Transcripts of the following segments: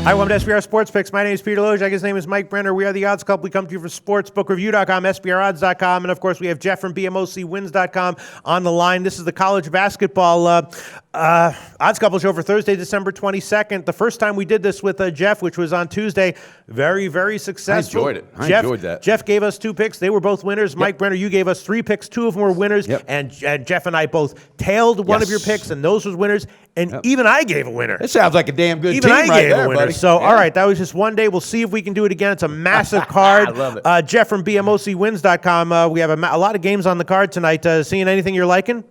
Hi, welcome to SBR Sports Picks. My name is Peter Lojak. His name is Mike Brenner. We are the Odds Club. We come to you from sportsbookreview.com, SBRodds.com, and, of course, we have Jeff from BMOCwins.com on the line. This is the college basketball Odds Couple show for Thursday, December 22nd. The first time we did this with Jeff, which was on Tuesday, very, very successful. I enjoyed it. I enjoyed that. Jeff gave us 2 picks. They were both winners. Yep. Mike Brenner, you gave us 3 picks. 2 of them were winners. Yep. And Jeff and I both tailed one of your picks, and those was winners. And even I gave a winner. It sounds like a damn good even team I right gave there, a winner. buddy. So, all right, that was just one day. We'll see if we can do it again. It's a massive card. I love it. Jeff from BMOCwins.com. We have a lot of games on the card tonight. Seeing anything you're liking?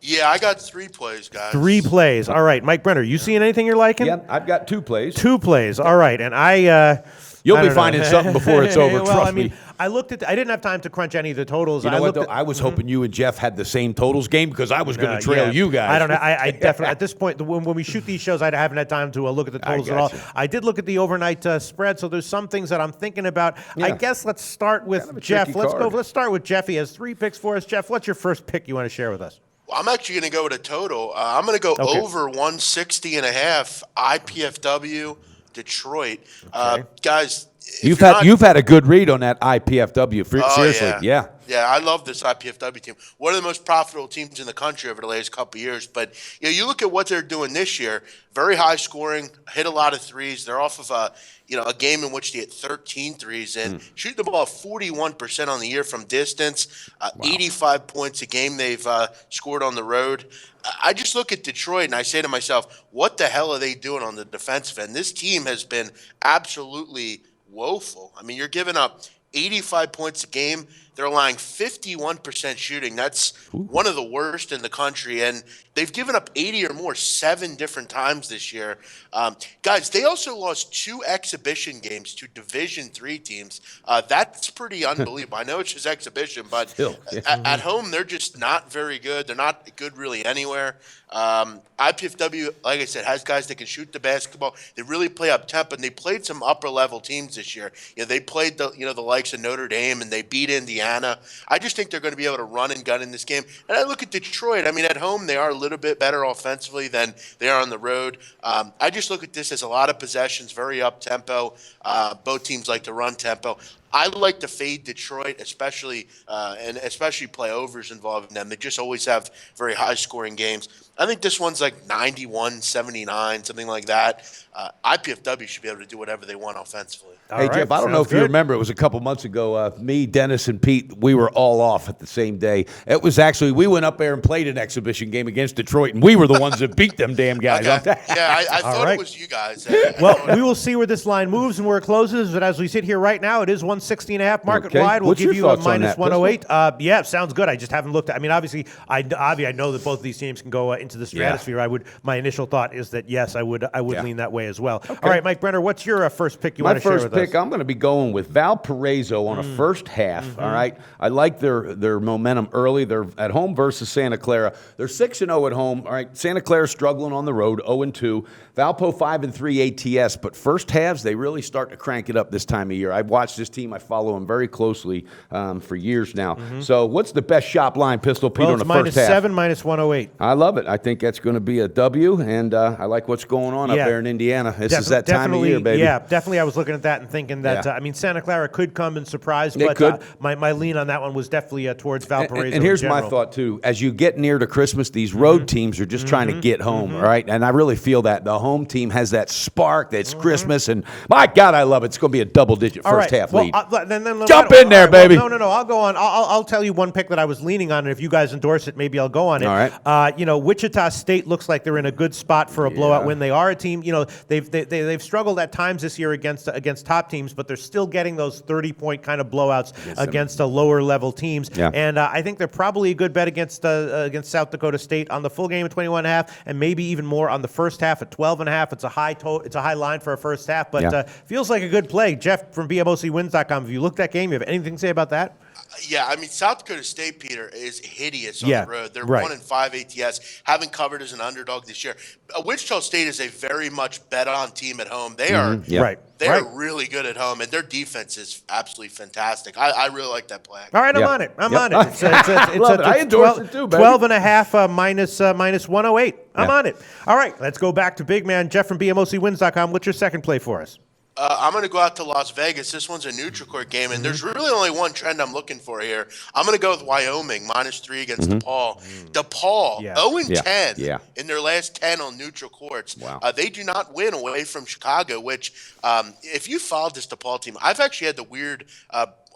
Yeah, I got 3 plays, guys. 3 plays. All right, Mike Brenner, you seeing anything you're liking? Yeah, I've got 2 plays. 2 plays. All right, and You'll be finding something before it's over. Well, trust I mean, me. I didn't have time to crunch any of the totals. You know what, though? I was hoping you and Jeff had the same totals game because I was going to trail you guys. I don't know. I definitely, at this point, when we shoot these shows, I haven't had time to look at the totals at all. I did look at the overnight spread, so there's some things that I'm thinking about. Yeah. I guess let's start with Jeff. Let's start with Jeff. He has 3 picks for us. Jeff, what's your first pick you want to share with us? Well, I'm actually going to go with a total. I'm going to go over 160.5 IPFW Detroit. Guys, you've had a good read on that IPFW. Seriously, yeah. Yeah, I love this IPFW team. One of the most profitable teams in the country over the last couple of years. But you look at what they're doing this year. Very high scoring, hit a lot of threes. They're off of a game in which they hit 13 threes and shoot the ball 41% on the year from distance. 85 points a game they've scored on the road. I just look at Detroit and I say to myself, what the hell are they doing on the defensive end? This team has been absolutely woeful. I mean, you're giving up 85 points a game. They're allowing 51% shooting. That's one of the worst in the country. And they've given up 80 or more 7 different times this year. Guys, they also lost 2 exhibition games to Division III teams. That's pretty unbelievable. I know it's just exhibition, but at home, they're just not very good. They're not good really anywhere. IPFW, like I said, has guys that can shoot the basketball. They really play up tempo, and they played some upper-level teams this year. They played the likes of Notre Dame, and they beat Indiana. I just think they're going to be able to run and gun in this game. And I look at Detroit. I mean, at home, they are a little bit better offensively than they are on the road. I just look at this as a lot of possessions, very up-tempo. Both teams like to run tempo. I like to fade Detroit, especially play overs involving them. They just always have very high-scoring games. I think this one's like 91-79, something like that. IPFW should be able to do whatever they want offensively. Hey, Jeff, I don't know if you remember, it was a couple months ago, me, Dennis, and Pete, we were all off at the same day. It was actually, we went up there and played an exhibition game against Detroit, and we were the ones that beat them damn guys. Okay. Yeah, I thought it was you guys. Well, we will see where this line moves and where it closes, but as we sit here right now, it is 160.5 market-wide. We'll give you a minus 108. Yeah, sounds good. I just haven't looked at I mean, obviously, I know that both of these teams can go into the stratosphere. Yeah. My initial thought is that, yes, I would lean that way as well. Okay. All right, Mike Brenner, what's your first pick you want to share with us? My first pick, I'm going to be going with Valparaiso on a first half, all right? I like their momentum early. They're at home versus Santa Clara. They're 6-0 at home, all right? Santa Clara struggling on the road, 0-2. Valpo 5-3 ATS, but first halves, they really start to crank it up this time of year. I've watched this team. I follow them very closely for years now. So what's the best shop line, Pistol Pete, on the first half? -7, minus 108. I love it. I think that's going to be a W, and I like what's going on up there in Indiana. This is that time of year, baby. Yeah, definitely. I was looking at that and thinking that, I mean, Santa Clara could come and surprise, but my lean on that one was definitely towards Valparaiso. And here's my thought, too. As you get near to Christmas, these road teams are just trying to get home, all right? And I really feel that. The home team has that spark, that's Christmas, and my God, I love it. It's going to be a double-digit first half lead. Jump in there, baby. No, I'll go on. I'll tell you one pick that I was leaning on, and if you guys endorse it, maybe I'll go on it. All right. Wichita State looks like they're in a good spot for a blowout win. They are a team, they've struggled at times this year against top teams, but they're still getting those 30-point kind of blowouts against lower-level teams. Yeah. And I think they're probably a good bet against South Dakota State on the full game at 21.5, and maybe even more on the first half at 12.5. It's a high line for a first half, but feels like a good play. Jeff from BMOCwins.com BMOC.com. Have you looked at that game? You have anything to say about that? Yeah, I mean, South Dakota State, Peter, is hideous on Yeah, the road. They're right. 1-5 ATS, haven't covered as an underdog this year. Wichita State is a very much bet-on team at home. They are Yeah. Right. They right. are really good at home, and their defense is absolutely fantastic. I really like that play. All right, I'm Yeah. on it. I'm Yep. on it. It's Love it. I endorse 12, it too, baby. 12.5 minus 108. I'm Yeah. on it. All right, let's go back to big man Jeff from BMOCwins.com. What's your second play for us? I'm going to go out to Las Vegas. This one's a neutral court game, and there's really only one trend I'm looking for here. I'm going to go with Wyoming, -3 against DePaul. DePaul, Yeah. 0-10 Yeah. in their last 10 on neutral courts. Wow. They do not win away from Chicago, which if you followed this DePaul team, I've actually had the weird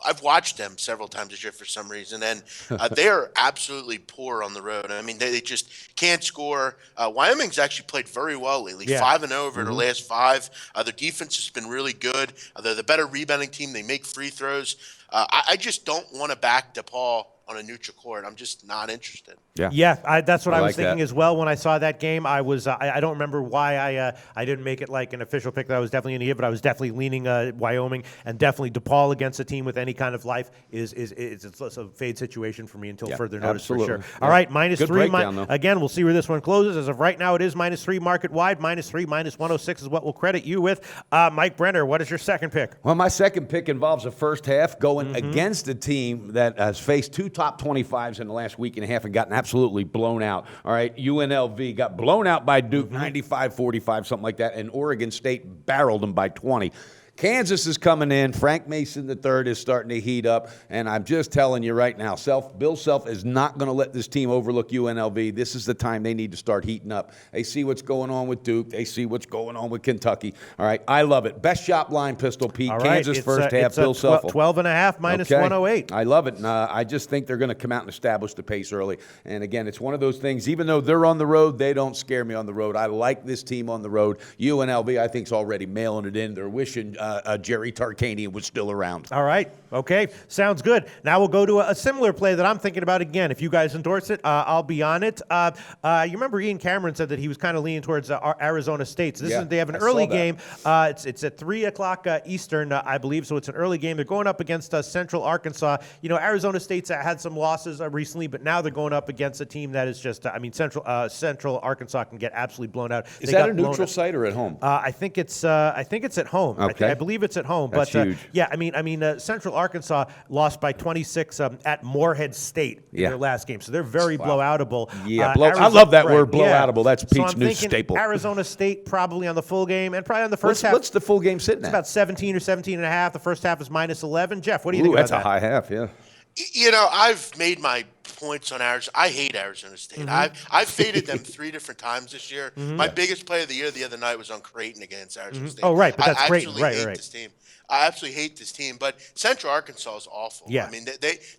I've watched them several times this year for some reason, and they are absolutely poor on the road. I mean, they just can't score. Wyoming's actually played very well lately, Yeah. 5-0 over their last 5. Their defense has been really good. They're the better rebounding team. They make free throws. I just don't want to back DePaul on a neutral court. I'm just not interested. Yeah, that's what I was like thinking that. as well when I saw that game. I was I don't remember why I didn't make it like an official pick that I was definitely going to give, but I was definitely leaning Wyoming, and definitely DePaul against a team with any kind of life is it's a fade situation for me until Yeah, further notice absolutely. for sure. Yeah. All right, -3. Good breakdown, though. Again, we'll see where this one closes. As of right now, it is -3 market wide. -3 minus 106 is what we'll credit you with. Mike Brenner, what is your second pick? Well, my second pick involves a first half going against a team that has faced 2 top 25s in the last week and a half and gotten absolutely blown out. All right, UNLV got blown out by Duke, 95-45, something like that, and Oregon State barreled them by 20. Kansas is coming in. Frank Mason III is starting to heat up, and I'm just telling you right now, Bill Self is not going to let this team overlook UNLV. This is the time they need to start heating up. They see what's going on with Duke. They see what's going on with Kentucky. All right, I love it. Best shop line, Pistol Pete. All right, Kansas first half, it's Bill Self. 12.5 minus Okay. 108. I love it. And, I just think they're going to come out and establish the pace early. And again, it's one of those things, even though they're on the road, they don't scare me on the road. I like this team on the road. UNLV, I think, is already mailing it in. They're wishing Jerry Tarkanian was still around. All right. Okay. Sounds good. Now we'll go to a similar play that I'm thinking about again. If you guys endorse it, I'll be on it. You remember Ian Cameron said that he was kind of leaning towards Arizona State. So they have an I early saw that. game. It's at 3 o'clock Eastern, I believe. So it's an early game. They're going up against Central Arkansas. You know, Arizona State's had some losses recently, but now they're going up against a team that is just, Central Arkansas can get absolutely blown out. Is that a neutral site or at home? I think it's at home. Okay. I believe it's at home. That's but huge. yeah, Central Arkansas lost by 26 at Morehead State in their last game, so they're very blowoutable. Yeah, I love that word, blowoutable. That's So Pete's I'm new thinking staple. Arizona State probably on the full game, and probably on the first half. What's the full game sitting It's at? about 17 or 17 and a half. The first half is minus 11. Jeff, what do you think Ooh, about that's a high half, yeah. You know, I've made my points on Arizona. I hate Arizona State. I've faded them 3 different times this year. My biggest play of the year the other night was on Creighton against Arizona State. Oh, right, but that's I Creighton. absolutely Right, hate right. this team. I absolutely hate this team, but Central Arkansas is awful. Yeah. I mean,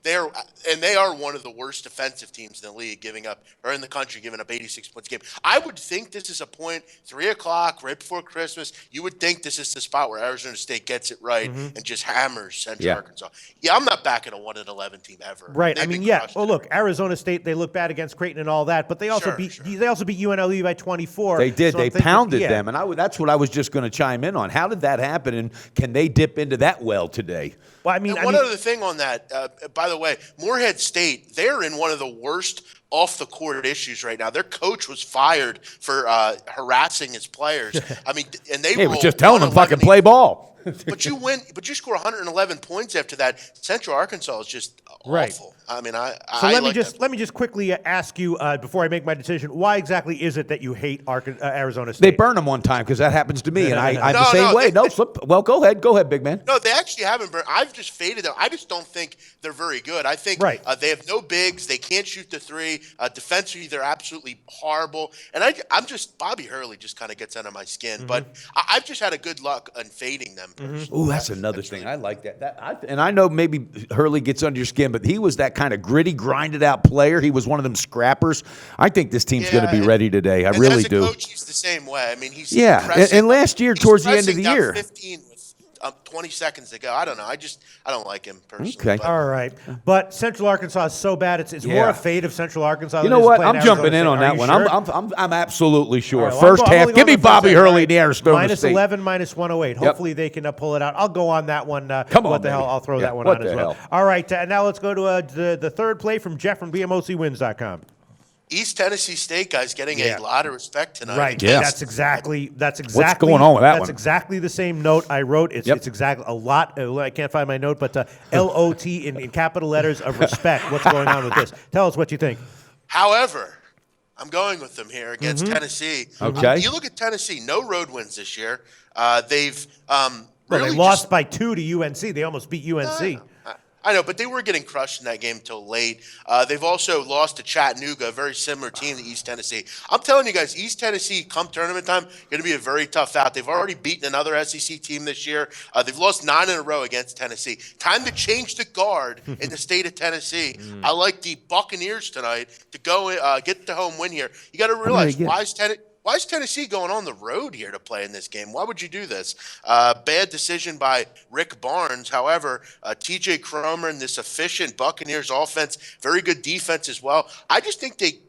they are one of the worst defensive teams in the league, giving up 86 points a game. I would think this is a point 3 o'clock right before Christmas. You would think this is the spot where Arizona State gets it right and just hammers Central Arkansas. Yeah, I'm not backing a 1-11 team ever. Right. They've been Yeah. crushed Well, look, everywhere. Arizona State, they look bad against Creighton and all that, but they also beat UNLV by 24. They did. So They I'm thinking, pounded them, and that's what I was just going to chime in on. How did that happen, and can they dip into that well today? Well, And one other thing on that, by the way, Morehead State, they're in one of the worst off-the-court issues right now. Their coach was fired for harassing his players. I mean, and they He was rolled just telling them 111. fucking play ball. But you score 111 points after that. Central Arkansas is just Right. awful. I mean, So let me just quickly ask you before I make my decision, why exactly is it that you hate Arizona State? They burn them one time because that happens to me, and I'm the No, same no, way. they- Well, go ahead, big man. No, they actually haven't burned. I've just faded them. I just don't think they're very good. I think they have no bigs. They can't shoot the 3. Defensively, they're absolutely horrible. And I'm just Bobby Hurley just kind of gets under my skin. But I've just had a good luck on fading them. personally. Ooh, that's another thing. I like that. And I know maybe Hurley gets under your skin, but he was that kind of gritty, grinded out player. He was one of them scrappers. I think this team's going to be ready today. I really as a do. coach, he's the same way. I mean, he's and last year, he's towards the end of pressing the down year. 15 with 20 seconds to go. I don't know. I don't like him personally. Okay. But All right. But Central Arkansas is so bad. It's more a fate of Central Arkansas. You than know it is what? playing I'm jumping Arizona in State. on Are that you one. sure? I'm absolutely sure. All right, well, First I'm half, only give me going for Bobby first half. Hurley All in the Arizona Minus State. 11, minus 108. Hopefully they can pull it out. I'll go on that one. Come on, what the hell? baby. I'll throw Yeah, that one what on as the well. hell? All right. Now let's go to the third play from Jeff from BMOCwins.com. East Tennessee State guys getting a lot of respect tonight. Right. Yeah. That's exactly. What's going on with that That's one? exactly the same note I wrote. It's exactly a lot. I can't find my note, but LOT in capital letters of respect. What's going on with this? Tell us what you think. However, I'm going with them here against Tennessee. Okay. You look at Tennessee, no road wins this year. They've Well, really they lost by 2 to UNC. They almost beat UNC. I know, but they were getting crushed in that game until late. They've also lost to Chattanooga, a very similar team to East Tennessee. I'm telling you guys, East Tennessee, come tournament time, going to be a very tough out. They've already beaten another SEC team this year. They've lost 9 in a row against Tennessee. Time to change the guard in the state of Tennessee. I like the Buccaneers tonight to go get the home win here. You got to realize, why is Tennessee going on the road here to play in this game? Why would you do this? Bad decision by Rick Barnes. However, TJ Cromer and this efficient Buccaneers offense, very good defense as well. I just think they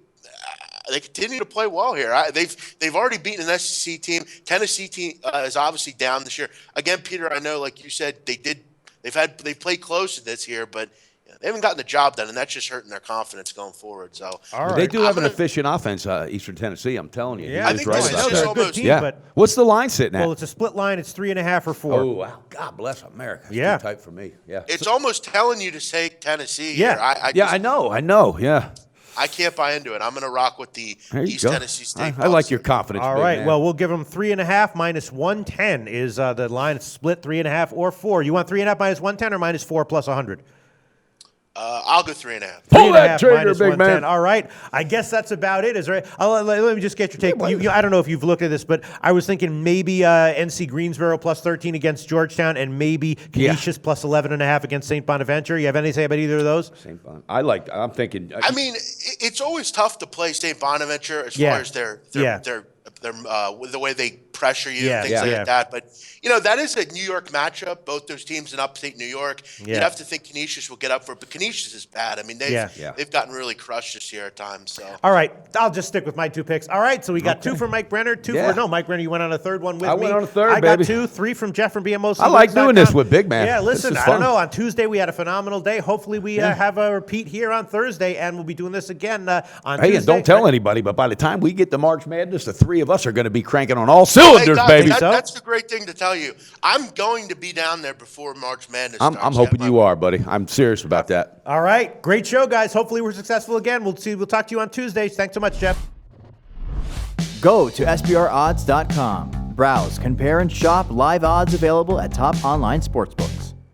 continue to play well here. They've already beaten an SEC team. Tennessee team is obviously down this year. Again, Peter, I know, like you said, they've played close in this here, but they haven't gotten the job done, and that's just hurting their confidence going forward. So They do have an efficient offense, Eastern Tennessee. I'm telling you. Yeah, I think right this about is that. just They're a good almost team, Yeah. but What's the line sitting at? well, it's a split line. It's 3.5 or 4. Oh, wow. God bless America. That's Yeah. too tight for me. Yeah. it's almost telling you to say Tennessee. Yeah. Here. I know. Yeah. I can't buy into it. I'm going to rock with the There you East go. Tennessee State. I like Bucks. your confidence. All big right. man. Well, we'll give them 3.5 minus 110 is the line. It's split 3.5 or 4. You want 3.5 minus 110 or minus 4 plus 100? I'll go 3.5. Pull that 3.5 trigger, minus big 110. man. All right. I guess that's about it. Is there? Let me just get your take. I don't know if you've looked at this, but I was thinking maybe NC Greensboro plus 13 against Georgetown, and maybe Canisius plus 11.5 against St. Bonaventure. You have anything to say about either of those? I'm thinking. I mean, it's always tough to play St. Bonaventure as far as their the way they pressure you and things like that. But that is a New York matchup. Both those teams in upstate New York. You'd have to think Canisius will get up for it, but Canisius is bad. I mean, they've gotten really crushed this year at times. So all right, I'll just stick with my 2 picks. All right, so we got 2 from Mike Brenner, 2 for Mike Brenner. You went on a third one with me. I went on a third, I got baby. 2, 3 from Jeff from BMOC. I like doing this with Big Man. Yeah, This listen, is I don't fun. know. On Tuesday we had a phenomenal day. Hopefully we have a repeat here on Thursday, and we'll be doing this again on Tuesday. Hey, and don't tell anybody, but by the time we get to March Madness, the 3 of us are going to be cranking on all cylinders, Hey, baby. That's the great thing to tell you. I'm going to be down there before March Madness I'm starts. hoping you are, buddy. I'm serious about that. All right, great show, guys. Hopefully we're successful again. We'll talk to you on Tuesday. Thanks so much, Jeff. Go to SBRodds.com. Browse, compare, and shop live odds available at top online sportsbooks.